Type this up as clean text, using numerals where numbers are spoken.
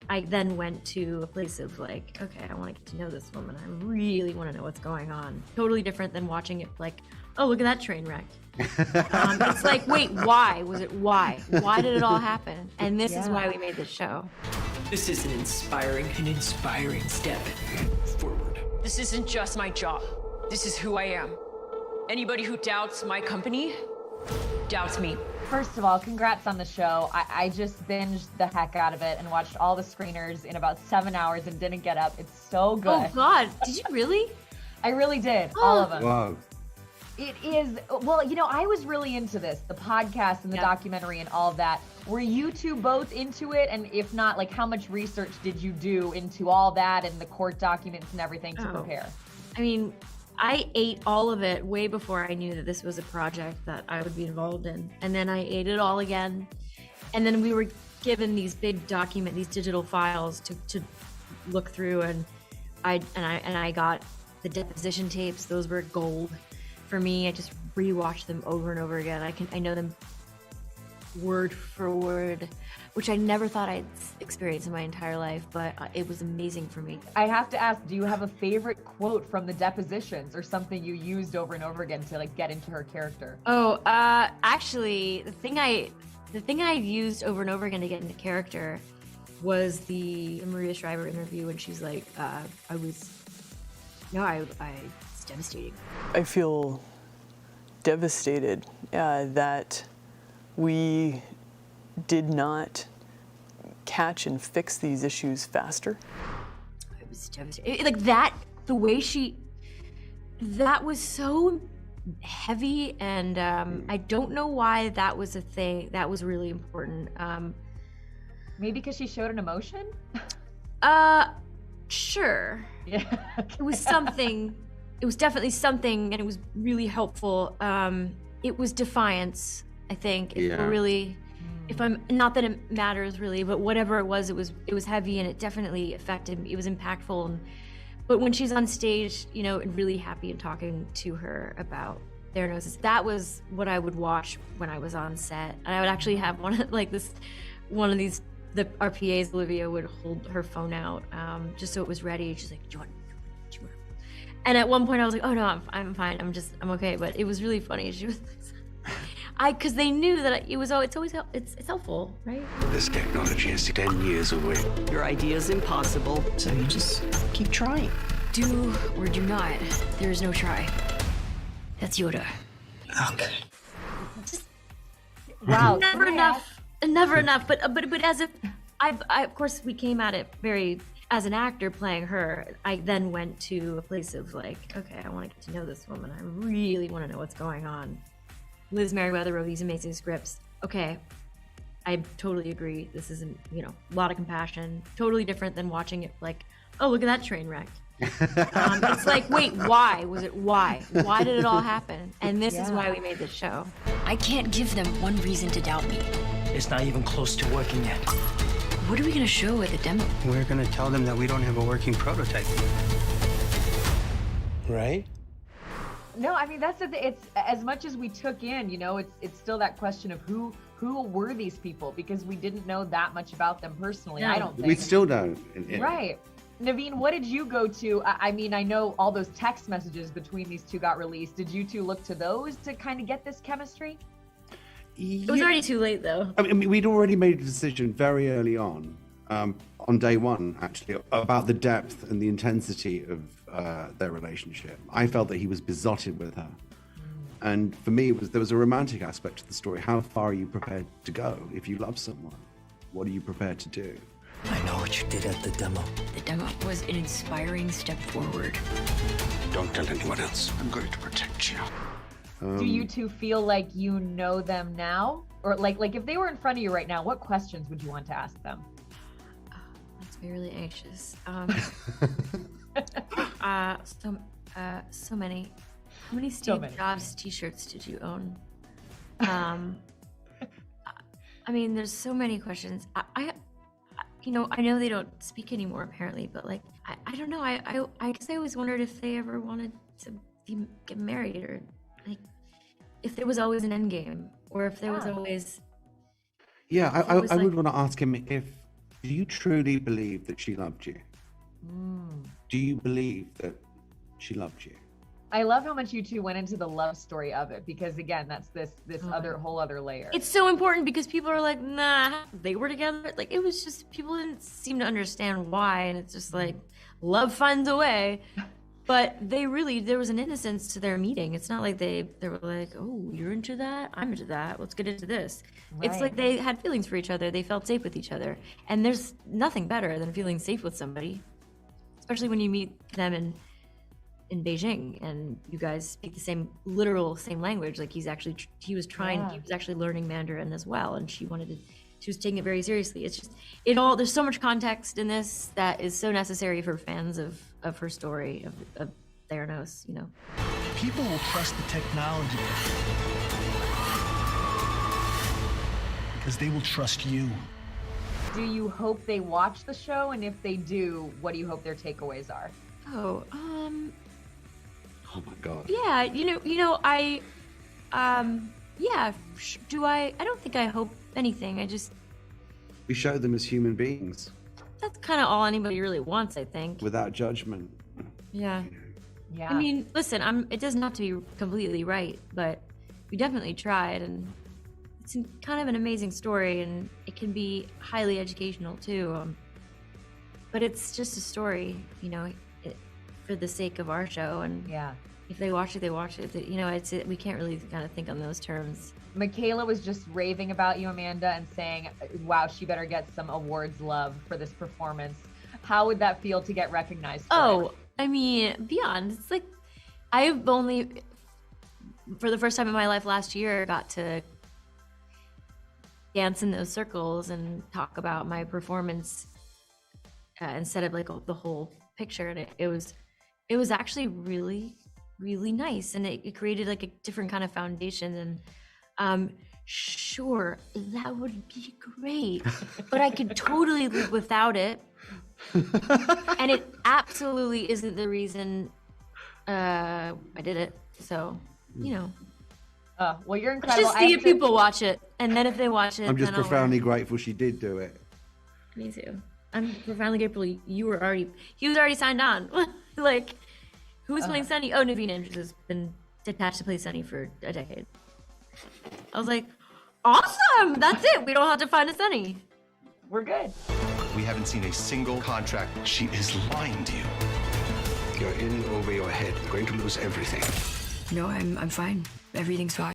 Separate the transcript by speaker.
Speaker 1: I then went to a place of like, okay, I want to get to know this woman. I really want to know what's going on. Totally different than watching it like, oh, look at that train wreck. It's like, wait, why? Why? Why did it all happen? And this is why we made this show.
Speaker 2: This is an inspiring step forward.
Speaker 3: This isn't just my job. This is who I am. Anybody who doubts my company doubts me.
Speaker 4: First of all, congrats on the show. I just binged the heck out of it and watched all the screeners in about 7 hours and didn't get up. It's so good.
Speaker 1: Oh God, did you really?
Speaker 4: I really did, all of them.
Speaker 5: Wow.
Speaker 4: It is, well, you know, I was really into this, the podcast and the documentary and all of that. Were you two both into it? And if not, like how much research did you do into all that and the court documents and everything to prepare?
Speaker 1: I mean, I ate all of it way before I knew that this was a project that I would be involved in. And then I ate it all again. And then we were given these big these digital files to look through, and I got the deposition tapes. Those were gold for me. I just rewatched them over and over again. I know them word for word, which I never thought I'd experience in my entire life, but it was amazing for me.
Speaker 4: I have to ask, do you have a favorite quote from the depositions or something you used over and over again to like get into her character?
Speaker 1: Oh, actually, the thing I used over and over again to get into character was the Maria Shriver interview when she's like, it's devastating.
Speaker 2: I feel devastated that we did not catch and fix these issues faster.
Speaker 1: It was devastating. Like that, the way that was so heavy, and I don't know why that was a thing. That was really important.
Speaker 4: Maybe because she showed an emotion?
Speaker 1: Sure.
Speaker 4: Yeah.
Speaker 1: It was something. It was definitely something, and it was really helpful. It was defiance, I think. If I'm not that it matters really, but whatever it was heavy, and it definitely affected me. It was impactful. But when she's on stage, you know, and really happy and talking to her about Theranos, that was what I would watch when I was on set. And I would actually have the RPAs, Olivia, would hold her phone out just so it was ready. She's like, do you want? And at one point I was like, oh no, I'm fine. I'm okay. But it was really funny. She was because they knew that it's helpful, right?
Speaker 6: This technology is 10 years away.
Speaker 3: Your idea's impossible, so you just keep trying.
Speaker 1: Do or do not. There is no try. That's Yoda.
Speaker 6: Okay.
Speaker 4: Wow.
Speaker 1: Never enough. But as if I of course we came at it very as an actor playing her. I then went to a place of like, okay, I want to get to know this woman. I really want to know what's going on. Liz Merriweather wrote these amazing scripts. Okay, I totally agree. This isn't, a lot of compassion. Totally different than watching it like, oh, look at that train wreck. It's like, wait, why? Why? Why did it all happen? And this is why we made this show. I can't give them one reason to doubt me.
Speaker 7: It's not even close to working yet.
Speaker 1: What are we gonna show at the demo?
Speaker 5: We're gonna tell them that we don't have a working prototype.
Speaker 7: Right?
Speaker 4: No, I mean, that's it's as much as we took in, it's still that question of who were these people, because we didn't know that much about them personally.
Speaker 1: No.
Speaker 4: I don't think.
Speaker 5: We still don't.
Speaker 4: Right. Naveen, what did you go to? I mean, I know all those text messages between these two got released. Did you two look to those to kind of get this chemistry?
Speaker 1: It was already too late, though.
Speaker 5: I mean, we'd already made a decision very early on day one, actually, about the depth and the intensity of their relationship. I felt that he was besotted with her. And for me, there was a romantic aspect to the story. How far are you prepared to go if you love someone? What are you prepared to do?
Speaker 7: I know what you did at the demo.
Speaker 1: The demo was an inspiring step forward.
Speaker 6: Don't tell anyone else. I'm going to protect you.
Speaker 4: Do you two feel like you know them now? Or like if they were in front of you right now, what questions would you want to ask them?
Speaker 1: Makes me really anxious. So many. How many Steve Jobs t-shirts did you own? I mean, there's so many questions. I know they don't speak anymore apparently, but like, I don't know. I guess I always wondered if they ever wanted to get married, or like if there was always an end game, or if there was always.
Speaker 5: Yeah, I would want to ask him if Do you truly believe that she loved you? Do you believe that she loved you?
Speaker 4: I love how much you two went into the love story of it, because again, that's this whole other layer.
Speaker 1: It's so important because people are like, nah, they were together. Like, it was just, people didn't seem to understand why. And it's just like, love finds a way. But there was an innocence to their meeting. It's not like they were like, oh, you're into that? I'm into that. Let's get into this. It's
Speaker 4: Right.
Speaker 1: like they had feelings for each other. They felt safe with each other. And there's nothing better than feeling safe with somebody, especially when you meet them in Beijing and you guys speak the same language. Like he was actually learning Mandarin as well. And she was taking it very seriously. It's just, there's so much context in this that is so necessary for fans of her story, of Theranos, you know.
Speaker 8: People will trust the technology because they will trust you.
Speaker 4: Do you hope they watch the show? And if they do, what do you hope their takeaways are?
Speaker 5: Oh my God.
Speaker 1: Yeah, I don't think I hope anything.
Speaker 5: We show them as human beings
Speaker 1: That's kind of all anybody really wants, I think.
Speaker 5: without judgment.
Speaker 1: Yeah.
Speaker 4: Yeah.
Speaker 1: I mean, listen, it doesn't have to be completely right, but we definitely tried, and it's kind of an amazing story, and it can be highly educational too. But it's just a story, for the sake of our show, and
Speaker 4: yeah.
Speaker 1: if they watch it, they watch it. We can't really kind of think on those terms.
Speaker 4: Michaela was just raving about you, Amanda, and saying, wow, she better get some awards love for this performance. How would that feel to get recognized for it?
Speaker 1: I mean, beyond. It's like, I've only, for the first time in my life last year, got to dance in those circles and talk about my performance instead of like the whole picture. And it was actually really, really nice. And it created like a different kind of foundation. And sure, that would be great, but I could totally live without it. And it absolutely isn't the reason I did it. So,
Speaker 4: Well, you're
Speaker 1: let's
Speaker 4: incredible.
Speaker 1: just see if people watch it. And then if they watch it,
Speaker 5: I'm just
Speaker 1: then I'll
Speaker 5: profoundly grateful she did do it.
Speaker 1: Me too. I'm profoundly grateful he was already signed on. Like, who was playing Sunny? Oh, Naveen Andrews has been attached to play Sunny for a decade. I was like, awesome! That's it. We don't have to find a Sunny.
Speaker 4: We're good.
Speaker 9: We haven't seen a single contract.
Speaker 6: She is lying to you. You're in over your head. You're going to lose everything.
Speaker 3: No, I'm fine. Everything's fine.